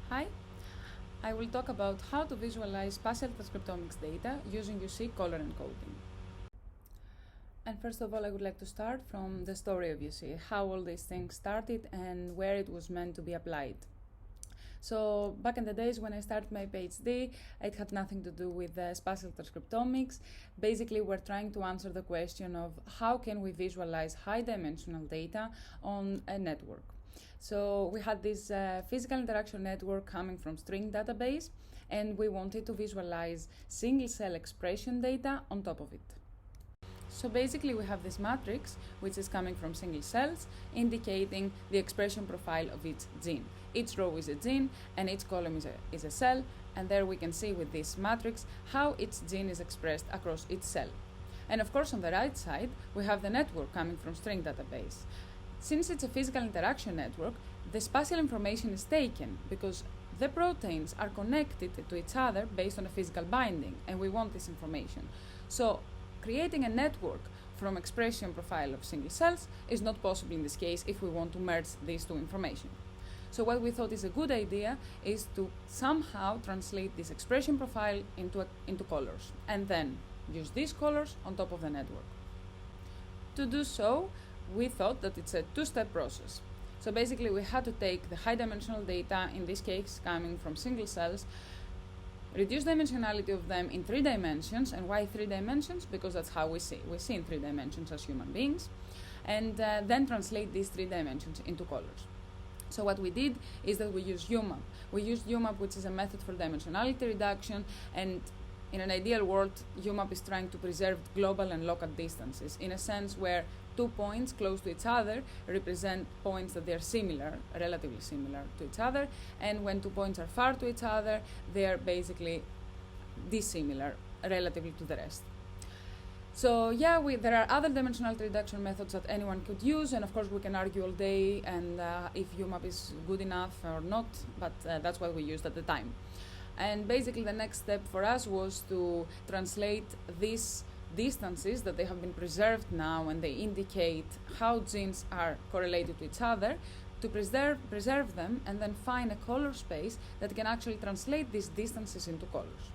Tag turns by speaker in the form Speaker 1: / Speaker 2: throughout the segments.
Speaker 1: Hi, I will talk about how to visualize spatial transcriptomics data using U-CIE color encoding. And first of all, I would like to start from the story of U-CIE, how all these things started and where it was meant to be applied. So back in the days when I started my PhD, it had nothing to do with spatial transcriptomics. Basically, we're trying to answer the question of how can we visualize high-dimensional data on a network. So we had this physical interaction network coming from string database, and we wanted to visualize single-cell expression data on top of it. So basically we have this matrix, which is coming from single cells, indicating the expression profile of each gene. Each row is a gene, and each column is a cell, and there we can see with this matrix how each gene is expressed across each cell. And of course on the right side, we have the network coming from string database. Since it's a physical interaction network, the spatial information is taken because the proteins are connected to each other based on a physical binding, and we want this information. So creating a network from expression profile of single cells is not possible in this case if we want to merge these two information. So what we thought is a good idea is to somehow translate this expression profile into colors, and then use these colors on top of the network. To do so, we thought that it's a two-step process. So basically we had to take the high-dimensional data, in this case coming from single cells, reduce dimensionality of them in 3 dimensions. And why 3 dimensions? Because that's how we see. We see in 3 dimensions as human beings, and then translate these 3 dimensions into colors. So what we did is that we used UMAP. We used UMAP, which is a method for dimensionality reduction, and in an ideal world, UMAP is trying to preserve global and local distances, in a sense where 2 points close to each other represent points that they are similar, relatively similar to each other, and when 2 points are far to each other, they are basically dissimilar relatively to the rest. So yeah, there are other dimensionality reduction methods that anyone could use, and of course we can argue all day and if UMAP is good enough or not, but that's what we used at the time. And basically the next step for us was to translate these distances that they have been preserved now, and they indicate how genes are correlated to each other, to preserve them and then find a color space that can actually translate these distances into colors.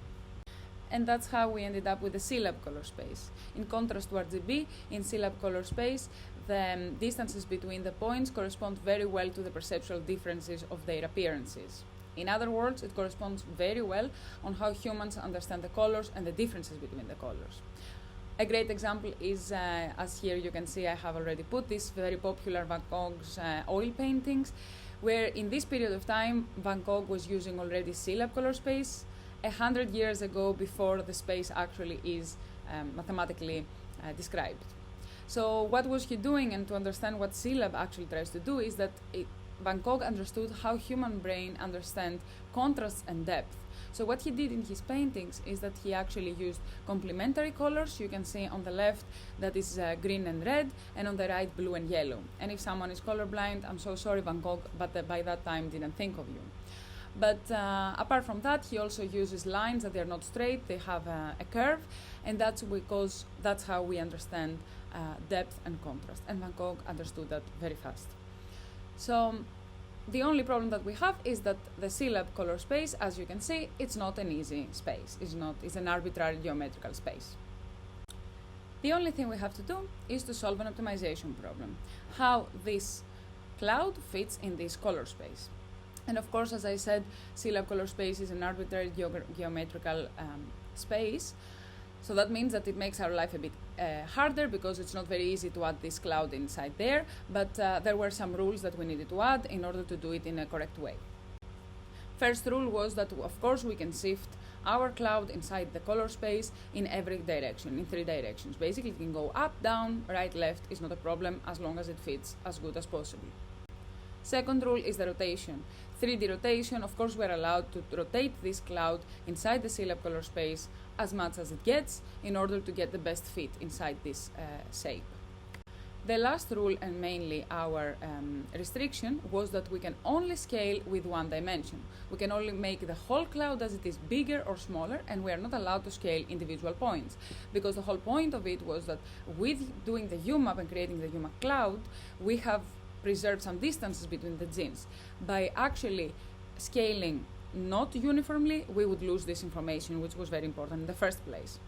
Speaker 1: And that's how we ended up with the CIELAB color space. In contrast to RGB, in CIELAB color space, the distances between the points correspond very well to the perceptual differences of their appearances. In other words, it corresponds very well on how humans understand the colors and the differences between the colors. A great example is, as here you can see, I have already put this very popular Van Gogh's oil paintings, where in this period of time, Van Gogh was using already CIELAB color space 100 years ago, before the space actually is mathematically described. So what was he doing? And to understand what CIELAB actually tries to do is that Van Gogh understood how human brain understands contrast and depth. So what he did in his paintings is that he actually used complementary colors. You can see on the left that is green and red, and on the right blue and yellow. And if someone is colorblind, I'm so sorry, Van Gogh, but by that time didn't think of you. But apart from that, he also uses lines that they're not straight, they have a curve, and that's because that's how we understand depth and contrast. And Van Gogh understood that very fast. So the only problem that we have is that the CIELAB color space, as you can see, it's not an easy space. It's an arbitrary geometrical space. The only thing we have to do is to solve an optimization problem, how this cloud fits in this color space. And of course, as I said, CIELAB color space is an arbitrary geometrical space. So that means that it makes our life a bit harder, because it's not very easy to add this cloud inside there, but there were some rules that we needed to add in order to do it in a correct way. First rule was that, of course, we can shift our cloud inside the color space in every direction, in 3 directions. Basically, it can go up, down, right, left, is not a problem as long as it fits as good as possible. Second rule is the rotation. 3D rotation, of course, we're allowed to rotate this cloud inside the CIELAB color space as much as it gets in order to get the best fit inside this shape. The last rule, and mainly our restriction, was that we can only scale with 1 dimension. We can only make the whole cloud as it is bigger or smaller, and we are not allowed to scale individual points, because the whole point of it was that with doing the UMAP and creating the UMAP cloud, we have preserved some distances between the genes. By actually scaling not uniformly, we would lose this information, which was very important in the first place.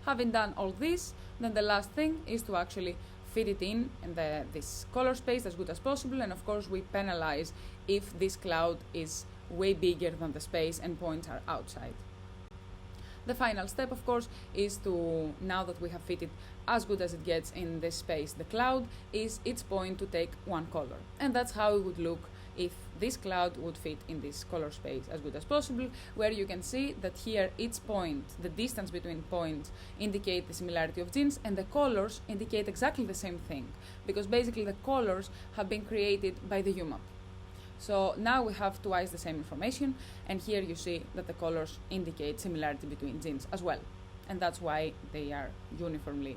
Speaker 1: Having done all this, then the last thing is to actually fit it in this color space as good as possible, and of course we penalize if this cloud is way bigger than the space and points are outside. The final step, of course, is to, now that we have fitted as good as it gets in this space, the cloud, is its point to take one color. And that's how it would look if this cloud would fit in this color space as good as possible, where you can see that here its point, the distance between points, indicate the similarity of genes, and the colors indicate exactly the same thing, because basically the colors have been created by the UMAP. So now we have twice the same information, and here you see that the colors indicate similarity between genes as well, and that's why they are uniformly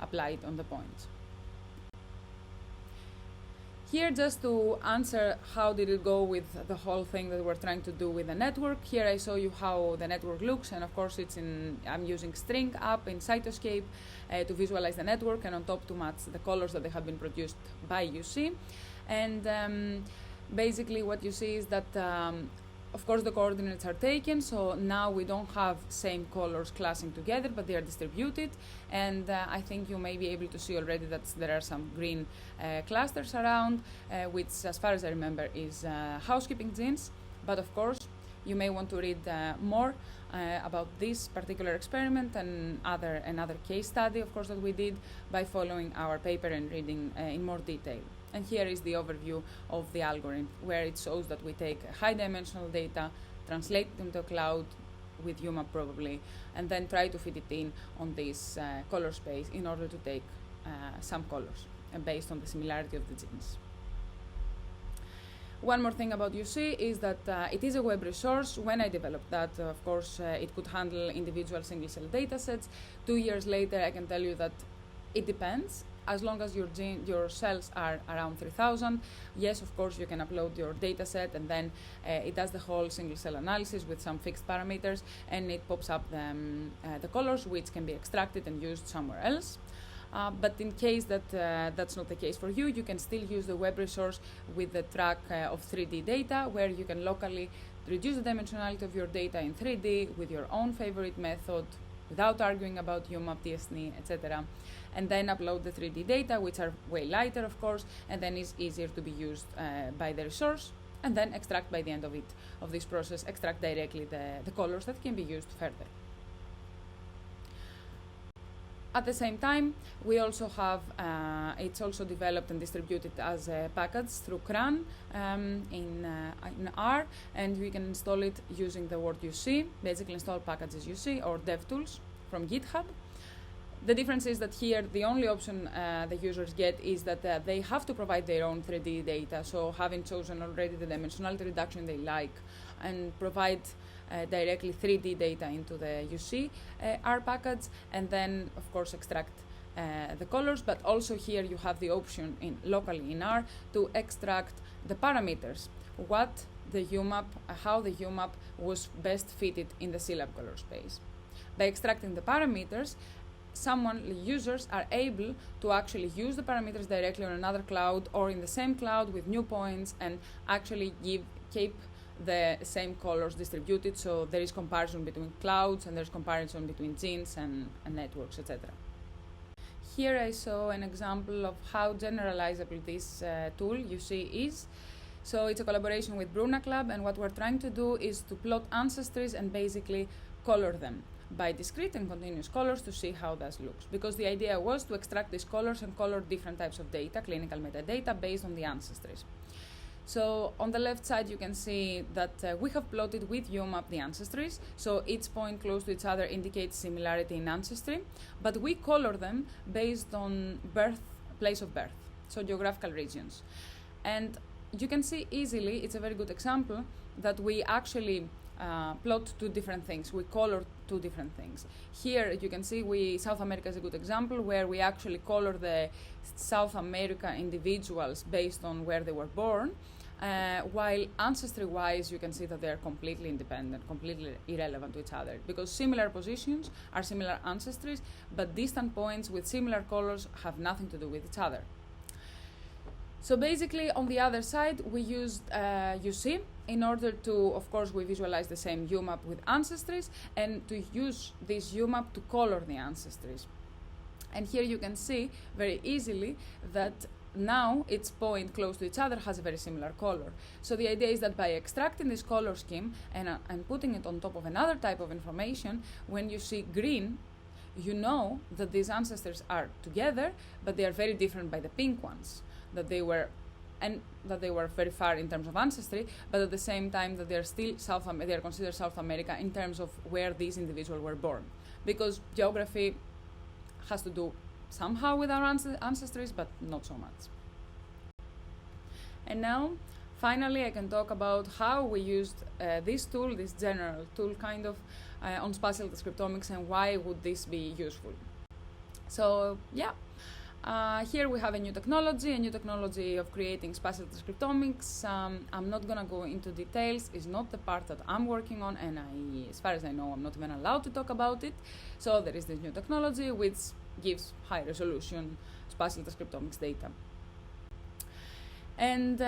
Speaker 1: applied on the points. Here, just to answer how did it go with the whole thing that we're trying to do with the network, here I show you how the network looks, and of course I'm using string up in Cytoscape to visualize the network, and on top to match the colors that they have been produced by U-CIE. And basically what you see is that of course the coordinates are taken, so now we don't have same colors classing together, but they are distributed, and I think you may be able to see already that there are some green clusters around, which as far as I remember is housekeeping genes, but of course you may want to read more about this particular experiment and another case study, of course, that we did by following our paper and reading in more detail. And here is the overview of the algorithm, where it shows that we take high-dimensional data, translate it into a cloud with UMAP probably, and then try to fit it in on this color space in order to take some colors based on the similarity of the genes. One more thing about U-CIE is that it is a web resource. When I developed that, of course, it could handle individual single-cell datasets. 2 years later, I can tell you that it depends. As long as your cells are around 3,000, yes, of course, you can upload your dataset, and then it does the whole single-cell analysis with some fixed parameters, and it pops up the colors, which can be extracted and used somewhere else. But in case that that's not the case for you, you can still use the web resource with the track of 3D data, where you can locally reduce the dimensionality of your data in 3D with your own favorite method, without arguing about UMAP, DSNI, etc. And then upload the 3D data, which are way lighter, of course, and then it's easier to be used by the resource, and then extract by the end of this process, extract directly the colors that can be used further. At the same time, we also have, it's also developed and distributed as a package through CRAN in R, and we can install it using the word U-CIE, basically install packages U-CIE or DevTools from GitHub. The difference is that here the only option the users get is that they have to provide their own 3D data, so having chosen already the dimensionality reduction they like and provide directly 3D data into the U-CIE R package, and then of course extract the colors, but also here you have the option locally in R to extract the parameters, what the UMAP, how the UMAP was best fitted in the CIELAB color space. By extracting the parameters, users are able to actually use the parameters directly on another cloud or in the same cloud with new points, and actually keep the same colors distributed, so there is comparison between clouds and there's comparison between genes and networks, etc. Here I saw an example of how generalizable this tool U-CIE is. So it's a collaboration with Brunak Lab, and what we're trying to do is to plot ancestries and basically color them by discrete and continuous colors to see how that looks. Because the idea was to extract these colors and color different types of data, clinical metadata, based on the ancestries. So on the left side you can see that we have plotted with UMAP the ancestries, so each point close to each other indicates similarity in ancestry, but we color them based on place of birth, so geographical regions. And you can see easily, it's a very good example, that we actually plot two different things. We color two different things. Here you can see South America is a good example, where we actually color the South America individuals based on where they were born, while ancestry-wise you can see that they are completely independent, completely irrelevant to each other, because similar positions are similar ancestries, but distant points with similar colors have nothing to do with each other. So basically, on the other side, we used U-CIE in order to, of course, we visualize the same UMAP with ancestries, and to use this UMAP to color the ancestries. And here you can see very easily that now its point close to each other has a very similar color. So the idea is that by extracting this color scheme and putting it on top of another type of information, when you see green, you know that these ancestors are together, but they are very different by the pink ones, that they were very far in terms of ancestry, but at the same time that they are still they are considered South America in terms of where these individuals were born, because geography has to do somehow with our ancestries, but not so much. And now, finally, I can talk about how we used this tool, this general tool kind of, on spatial transcriptomics, and why would this be useful. So, yeah. Here we have a new technology of creating spatial transcriptomics. I'm not going to go into details. It's not the part that I'm working on, and as far as I know, I'm not even allowed to talk about it. So there is this new technology which gives high resolution spatial transcriptomics data. And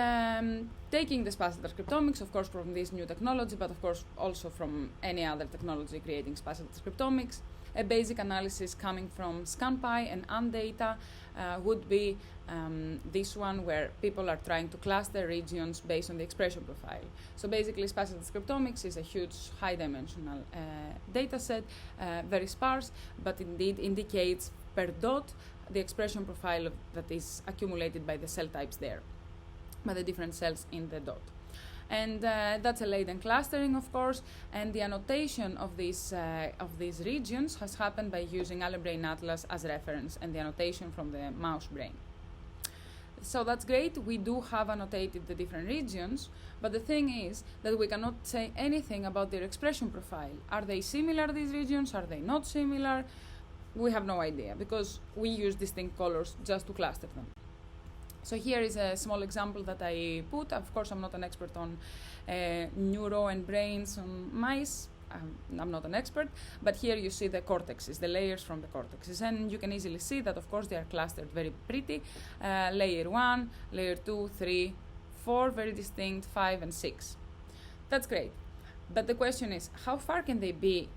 Speaker 1: taking the spatial transcriptomics, of course, from this new technology, but of course also from any other technology creating spatial transcriptomics, a basic analysis coming from ScanPy and ANData would be this one, where people are trying to cluster regions based on the expression profile. So basically, spatial transcriptomics is a huge high-dimensional data set, very sparse, but indeed indicates per dot the expression profile that is accumulated by the cell types there, by the different cells in the dot. And that's a latent clustering, of course, and the annotation of these regions has happened by using Allen-Brain Atlas as reference, and the annotation from the mouse brain. So that's great. We do have annotated the different regions, but the thing is that we cannot say anything about their expression profile. Are they similar, these regions? Are they not similar? We have no idea, because we use distinct colors just to cluster them. So here is a small example that I put. Of course, I'm not an expert on neuro and brains on mice. I'm not an expert, but here you see the cortexes, the layers from the cortexes, and you can easily see that, of course, they are clustered very pretty. Layer 1, layer 2, 3, 4, very distinct, 5 and 6. That's great. But the question is, how far can they be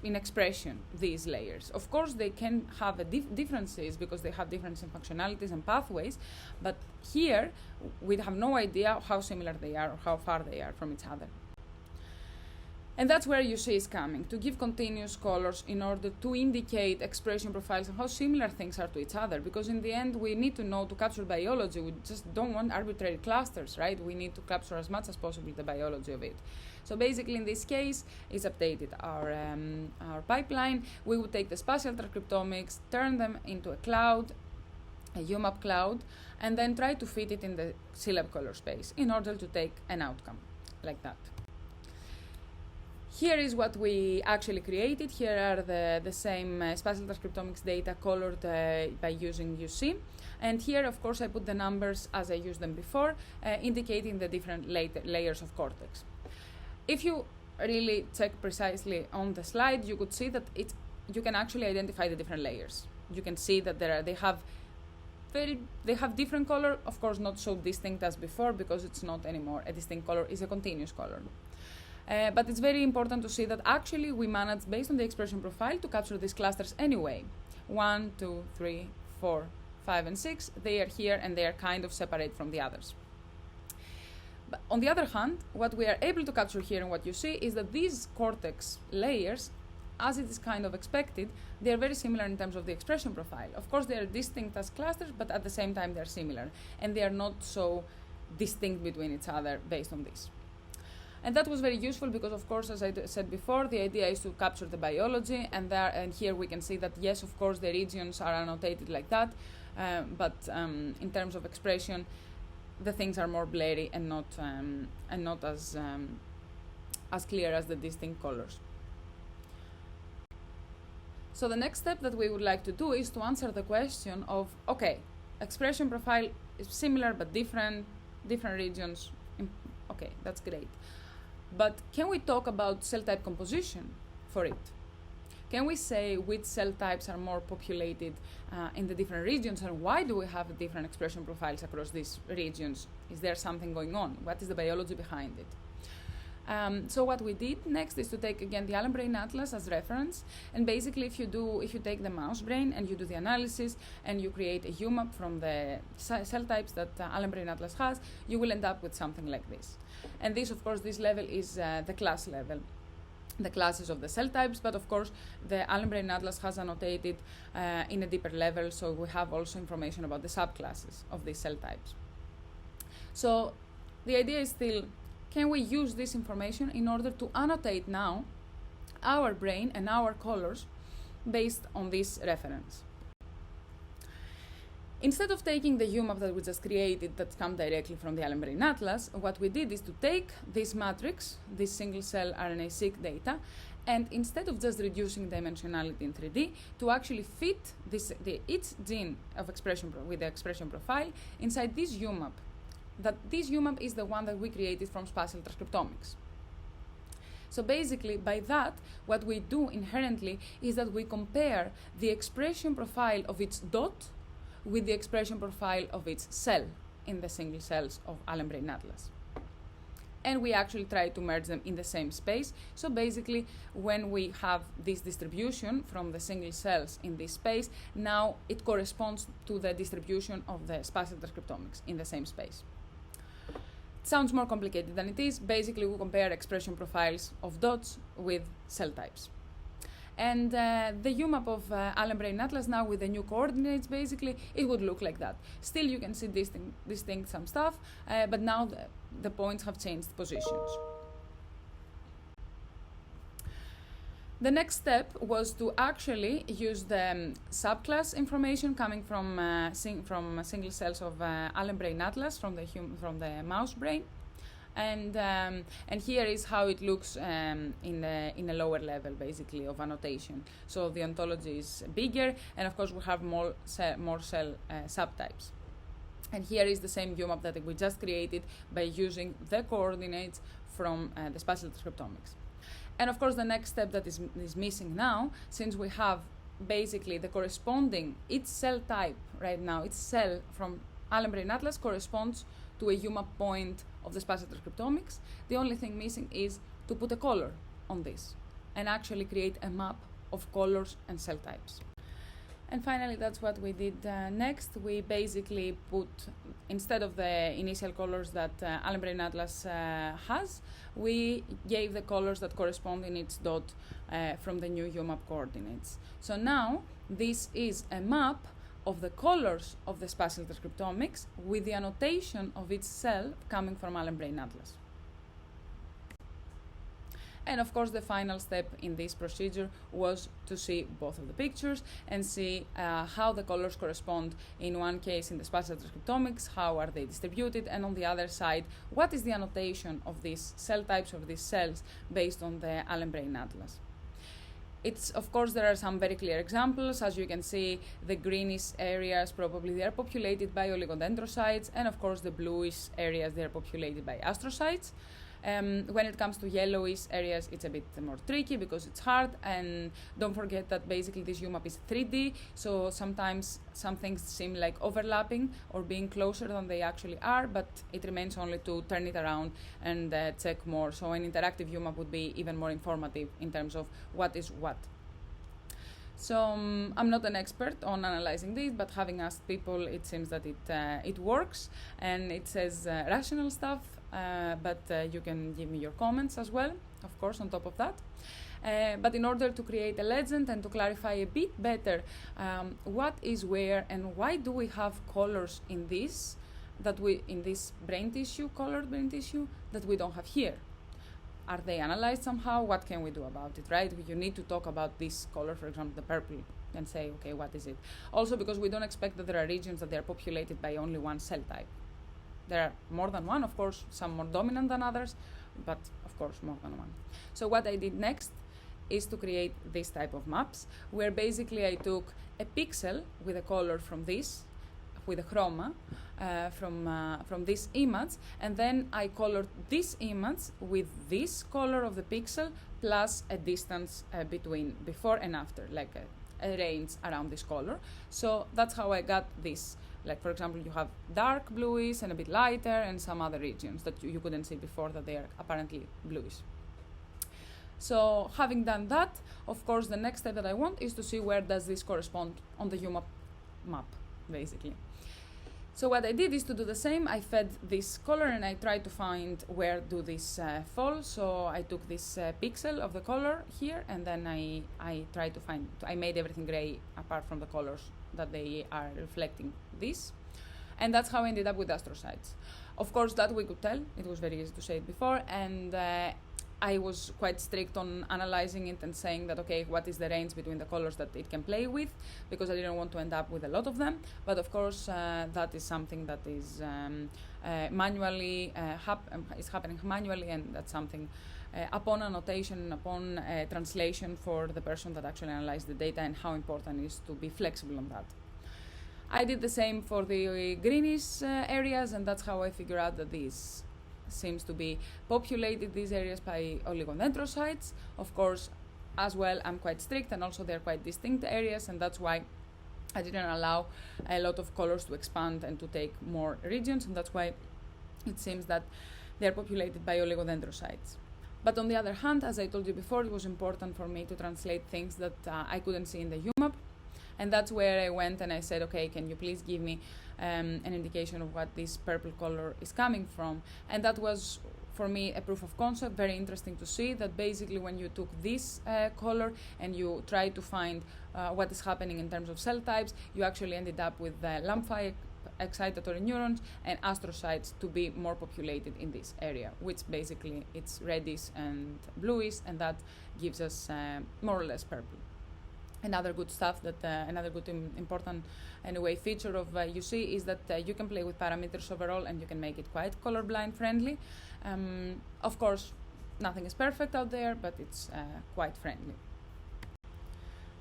Speaker 1: in expression, these layers? Of course, they can have differences because they have difference in functionalities and pathways, but here we have no idea how similar they are or how far they are from each other. And that's where U-CIE is coming, to give continuous colors in order to indicate expression profiles and how similar things are to each other, because in the end we need to know, to capture biology, we just don't want arbitrary clusters, right? We need to capture as much as possible the biology of it. So basically, in this case, it's updated our pipeline. We would take the spatial transcriptomics, turn them into a cloud, a UMAP cloud, and then try to fit it in the CIELAB color space in order to take an outcome like that. Here is what we actually created. Here are the same spatial transcriptomics data colored by using U-CIE. And here, of course, I put the numbers as I used them before, indicating the different layers of cortex. If you really check precisely on the slide, you could see that you can actually identify the different layers. You can see that they have different color, of course not so distinct as before, because it's not anymore a distinct color, it's a continuous color. But it's very important to see that actually we managed, based on the expression profile, to capture these clusters anyway. 1, 2, 3, 4, 5, and 6, they are here and they are kind of separate from the others. But on the other hand, what we are able to capture here and what you see is that these cortex layers, as it is kind of expected, they are very similar in terms of the expression profile. Of course, they are distinct as clusters, but at the same time, they are similar. And they are not so distinct between each other based on this. And that was very useful because, of course, as I said before, the idea is to capture the biology. And here we can see that, yes, of course, the regions are annotated like that. But in terms of expression, the things are more blurry and not as clear as the distinct colors. So the next step that we would like to do is to answer the question of, okay, expression profile is similar but different regions. Okay, that's great. But can we talk about cell type composition for it? Can we say which cell types are more populated in the different regions, and why do we have different expression profiles across these regions? Is there something going on? What is the biology behind it? So what we did next is to take again the Allen Brain Atlas as reference, and basically if you take the mouse brain and you do the analysis and you create a UMAP from the cell types that Allen Brain Atlas has, you will end up with something like this. And this, of course, this level is the class level, the classes of the cell types, but of course the Allen Brain Atlas has annotated in a deeper level, so we have also information about the subclasses of these cell types. So the idea is still, can we use this information in order to annotate now our brain and our colors based on this reference? Instead of taking the UMAP that we just created that comes directly from the Allen Brain Atlas, what we did is to take this matrix, this single-cell RNA-seq data, and instead of just reducing dimensionality in 3D, to actually fit each gene of expression with the expression profile inside this UMAP. That this UMAP is the one that we created from Spatial Transcriptomics. So basically, by that, what we do inherently is that we compare the expression profile of its dot with the expression profile of its cell in the single cells of Allen Brain Atlas. And we actually try to merge them in the same space. So basically, when we have this distribution from the single cells in this space, now it corresponds to the distribution of the Spatial Transcriptomics in the same space. It sounds more complicated than it is. Basically, we compare expression profiles of dots with cell types. And the UMAP of Allen Brain Atlas now with the new coordinates, basically, it would look like that. Still, you can see distinct some stuff, but now the points have changed positions. The next step was to actually use the subclass information coming from single cells of Allen Brain Atlas from the mouse brain, and here is how it looks in a lower level, basically, of annotation. So the ontology is bigger, and of course we have more cell subtypes. And here is the same UMAP that we just created by using the coordinates from the Spatial Transcriptomics. And of course, the next step that is missing now, since we have basically the corresponding, each cell type right now, each cell from Allen Brain Atlas corresponds to a UMAP point of the Spatial Transcriptomics. The only thing missing is to put a color on this and actually create a map of colors and cell types. And finally, that's what we did next. We basically put, instead of the initial colors that Allen Brain Atlas has, we gave the colors that correspond in its dot from the new UMAP coordinates. So now this is a map of the colors of the Spatial Transcriptomics with the annotation of each cell coming from Allen Brain Atlas. And of course, the final step in this procedure was to see both of the pictures and see how the colors correspond in one case in the Spatial Transcriptomics, how are they distributed, and on the other side, what is the annotation of these cell types of these cells based on the Allen Brain Atlas. Of course, there are some very clear examples. As you can see, the greenish areas, probably they are populated by oligodendrocytes, and of course, the bluish areas, they are populated by astrocytes. When it comes to yellowish areas, it's a bit more tricky because it's hard, and don't forget that basically this UMAP is 3D, so sometimes some things seem like overlapping or being closer than they actually are, but it remains only to turn it around and check more. So an interactive UMAP would be even more informative in terms of what is what. So I'm not an expert on analyzing this, but having asked people, it seems that it works, and it says rational stuff. But you can give me your comments as well, of course, on top of that. But in order to create a legend and to clarify a bit better what is where and why do we have colors in this, in this brain tissue, colored brain tissue, that we don't have here? Are they analyzed somehow? What can we do about it, right? You need to talk about this color, for example, the purple, and say, okay, what is it? Also, because we don't expect that there are regions that they are populated by only one cell type. There are more than one, of course, some more dominant than others, but of course more than one. So what I did next is to create this type of maps, where basically I took a pixel with a color from this, with a chroma from this image, and then I colored this image with this color of the pixel plus a distance between before and after, like a range around this color. So that's how I got this. Like, for example, you have dark bluish and a bit lighter, and some other regions that you couldn't see before that they are apparently bluish. So having done that, of course, the next step that I want is to see where does this correspond on the UMAP map, basically. So what I did is to do the same. I fed this color and I tried to find where do this fall. So I took this pixel of the color here, and then I tried to find, I made everything gray apart from the colors that they are reflecting this. And that's how I ended up with astrocytes. Of course, that we could tell. It was very easy to say it before. And I was quite strict on analyzing it and saying that, okay, what is the range between the colors that it can play with, because I didn't want to end up with a lot of them. But of course, that is something that is manually, is happening manually, and that's something upon annotation, upon translation for the person that actually analyzed the data, and how important it is to be flexible on that. I did the same for the greenish areas, and that's how I figured out that these seems to be populated, these areas, by oligodendrocytes. Of course, as well, I'm quite strict, and also they're quite distinct areas, and that's why I didn't allow a lot of colors to expand and to take more regions, and that's why it seems that they're populated by oligodendrocytes. But on the other hand, as I told you before, it was important for me to translate things that I couldn't see in the UMAP, and that's where I went and I said, okay, can you please give me an indication of what this purple color is coming from? And that was, for me, a proof of concept, very interesting to see that basically when you took this color and you tried to find what is happening in terms of cell types, you actually ended up with LAMP5 excitatory neurons and astrocytes to be more populated in this area, which basically it's reddish and bluish, and that gives us more or less purple. Another good stuff that another good important anyway feature of U-CIE is that you can play with parameters overall, and you can make it quite colorblind friendly. Of course, nothing is perfect out there, but it's quite friendly.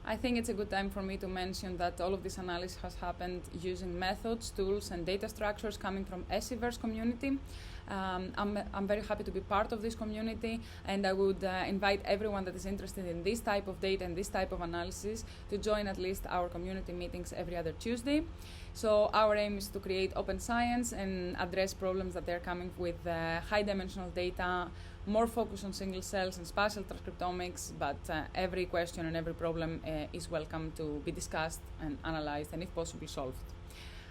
Speaker 1: I think it's a good time for me to mention that all of this analysis has happened using methods, tools, and data structures coming from scverse community. I'm very happy to be part of this community, and I would invite everyone that is interested in this type of data and this type of analysis to join at least our community meetings every other Tuesday. So our aim is to create open science and address problems that they're coming with high-dimensional data, more focus on single cells and spatial transcriptomics, but every question and every problem is welcome to be discussed and analyzed, and if possible, solved.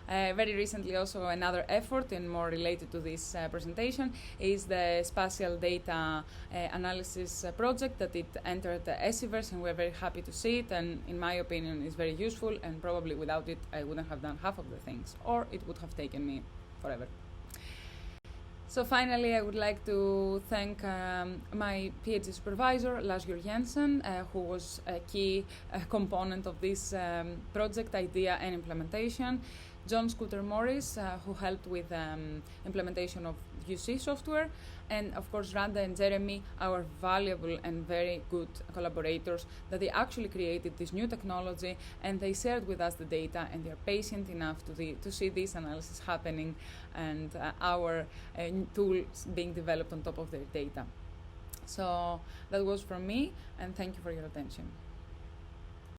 Speaker 1: Very recently also another effort, and more related to this presentation, is the spatial data analysis project that it entered the scverse, and we're very happy to see it, and in my opinion is very useful, and probably without it I wouldn't have done half of the things, or it would have taken me forever. So finally, I would like to thank my PhD supervisor, Lars Jensen, who was a key component of this project idea and implementation. John Scooter Morris, who helped with implementation of U-CIE software, and of course Randa and Jeremy, our valuable and very good collaborators, that they actually created this new technology, and they shared with us the data, and they're patient enough to see this analysis happening, and our tools being developed on top of their data. So that was from me, and thank you for your attention.